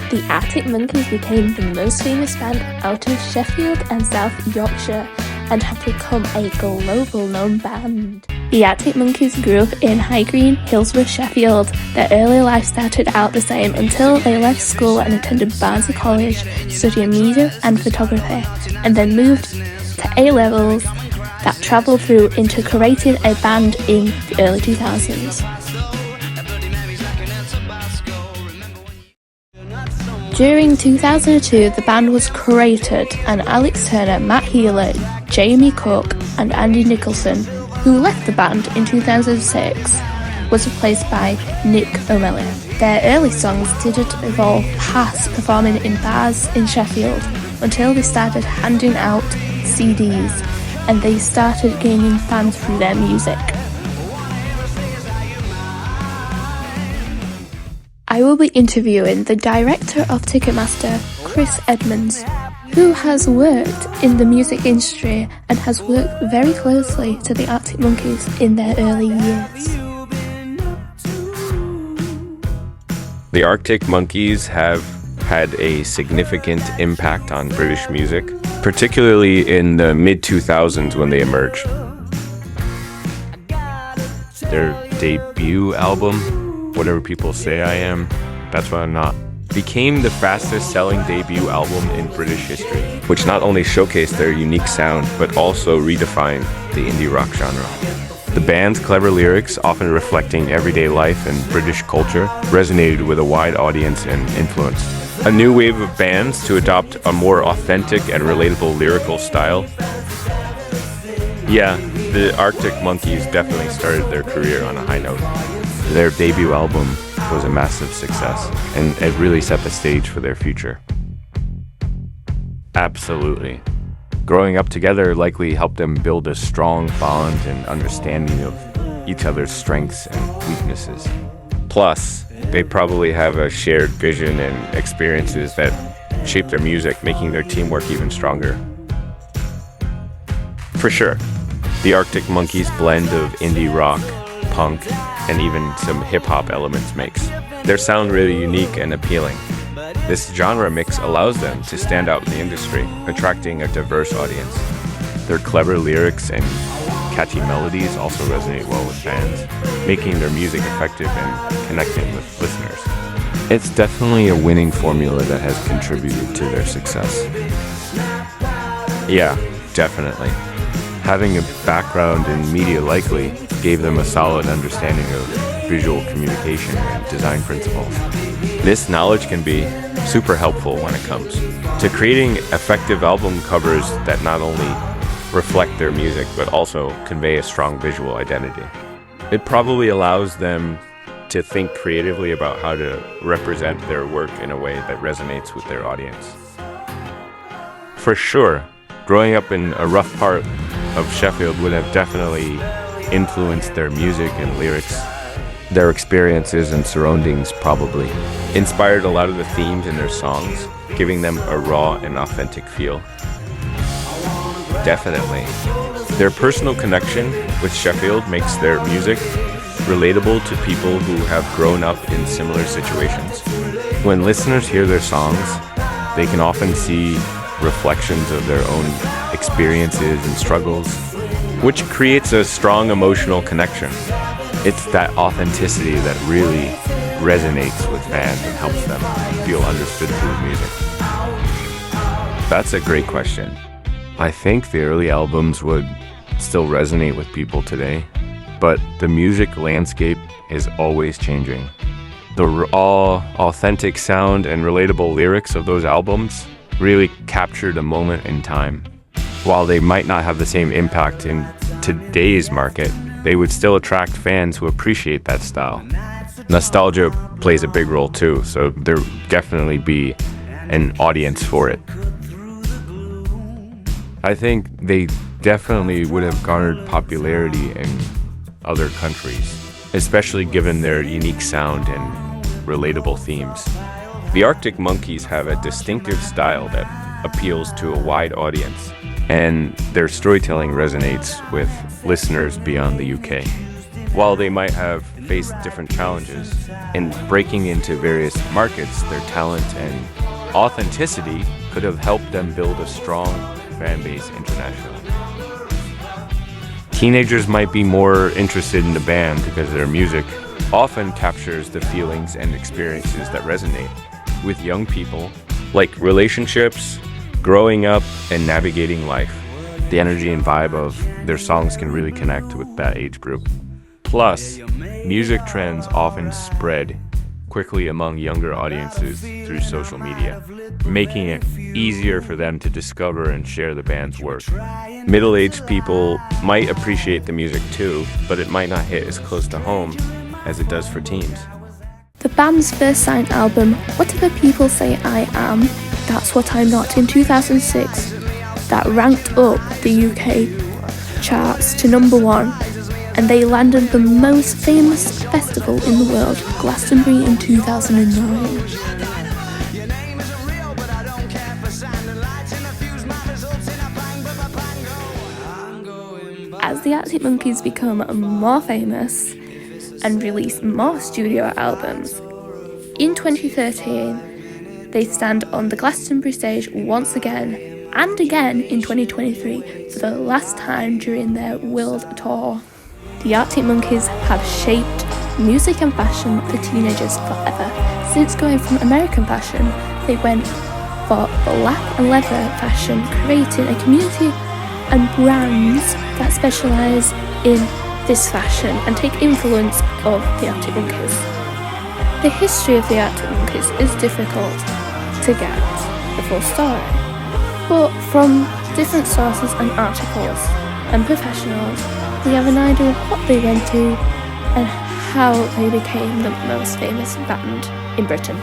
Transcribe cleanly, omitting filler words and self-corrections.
The Arctic Monkeys became the most famous band out of Sheffield and South Yorkshire and have become a global known band. The Arctic Monkeys grew up in High Green, Hillsborough, Sheffield. Their early life started out the same until they left school and attended Barnsley College studying media and photography, and then moved to A-levels that travelled through into creating a band in the early 2000s. During 2002, the band was created, and Alex Turner, Matt Healy, Jamie Cook, and Andy Nicholson, who left the band in 2006, was replaced by Nick O'Malley. Their early songs didn't evolve past performing in bars in Sheffield until they started handing out CDs, and they started gaining fans through their music. I will be interviewing the director of Ticketmaster, Chris Edmonds, who has worked in the music industry and has worked very closely to the Arctic Monkeys in their early years. The Arctic Monkeys have had a significant impact on British music, particularly in the mid-2000s when they emerged. Their debut album, Whatever People Say I Am, That's What I'm Not, became the fastest selling debut album in British history, which not only showcased their unique sound, but also redefined the indie rock genre. The band's clever lyrics, often reflecting everyday life and British culture, resonated with a wide audience and influenced a new wave of bands to adopt a more authentic and relatable lyrical style. Yeah, the Arctic Monkeys definitely started their career on a high note. Their debut album was a massive success, and it really set the stage for their future. Absolutely. Growing up together likely helped them build a strong bond and understanding of each other's strengths and weaknesses. Plus, they probably have a shared vision and experiences that shape their music, making their teamwork even stronger. For sure, the Arctic Monkeys' blend of indie rock, punk, and even some hip-hop elements makes their sound really unique and appealing. This genre mix allows them to stand out in the industry, attracting a diverse audience. Their clever lyrics and catchy melodies also resonate well with fans, making their music effective and connecting with listeners. It's definitely a winning formula that has contributed to their success. Yeah, definitely. Having a background in media likely gave them a solid understanding of visual communication and design principles. This knowledge can be super helpful when it comes to creating effective album covers that not only reflect their music but also convey a strong visual identity. It probably allows them to think creatively about how to represent their work in a way that resonates with their audience. For sure, growing up in a rough part of Sheffield would have definitely influenced their music and lyrics. Their experiences and surroundings probably inspired a lot of the themes in their songs, giving them a raw and authentic feel. Definitely. Their personal connection with Sheffield makes their music relatable to people who have grown up in similar situations. When listeners hear their songs, they can often see reflections of their own experiences and struggles, which creates a strong emotional connection. It's that authenticity that really resonates with fans and helps them feel understood through the music. That's a great question. I think the early albums would still resonate with people today, but the music landscape is always changing. The raw, authentic sound and relatable lyrics of those albums really captured a moment in time. While they might not have the same impact in today's market, they would still attract fans who appreciate that style. Nostalgia plays a big role too, so there would definitely be an audience for it. I think they definitely would have garnered popularity in other countries, especially given their unique sound and relatable themes. The Arctic Monkeys have a distinctive style that appeals to a wide audience, and their storytelling resonates with listeners beyond the UK. While they might have faced different challenges in breaking into various markets, their talent and authenticity could have helped them build a strong fan base internationally. Teenagers might be more interested in the band because their music often captures the feelings and experiences that resonate with young people, like relationships, growing up, and navigating life. The energy and vibe of their songs can really connect with that age group. Plus, music trends often spread quickly among younger audiences through social media, making it easier for them to discover and share the band's work. Middle-aged people might appreciate the music too, but it might not hit as close to home as it does for teens. The band's first signed album, Whatever People Say I Am, That's What I'm Not, in 2006, that ranked up the UK charts to number 1, and they landed the most famous festival in the world, Glastonbury, in 2009. As the Arctic Monkeys become more famous and release more studio albums, in 2013 they stand on the Glastonbury stage once again, and again in 2023 for the last time during their world tour. The Arctic Monkeys have shaped music and fashion for teenagers forever. Since going from American fashion, they went for black and leather fashion, creating a community and brands that specialise in this fashion and take influence of the Arctic Monkeys. The history of the Arctic Monkeys is difficult to get the full story, but from different sources and articles and professionals, we have an idea of what they went through and how they became the most famous band in Britain.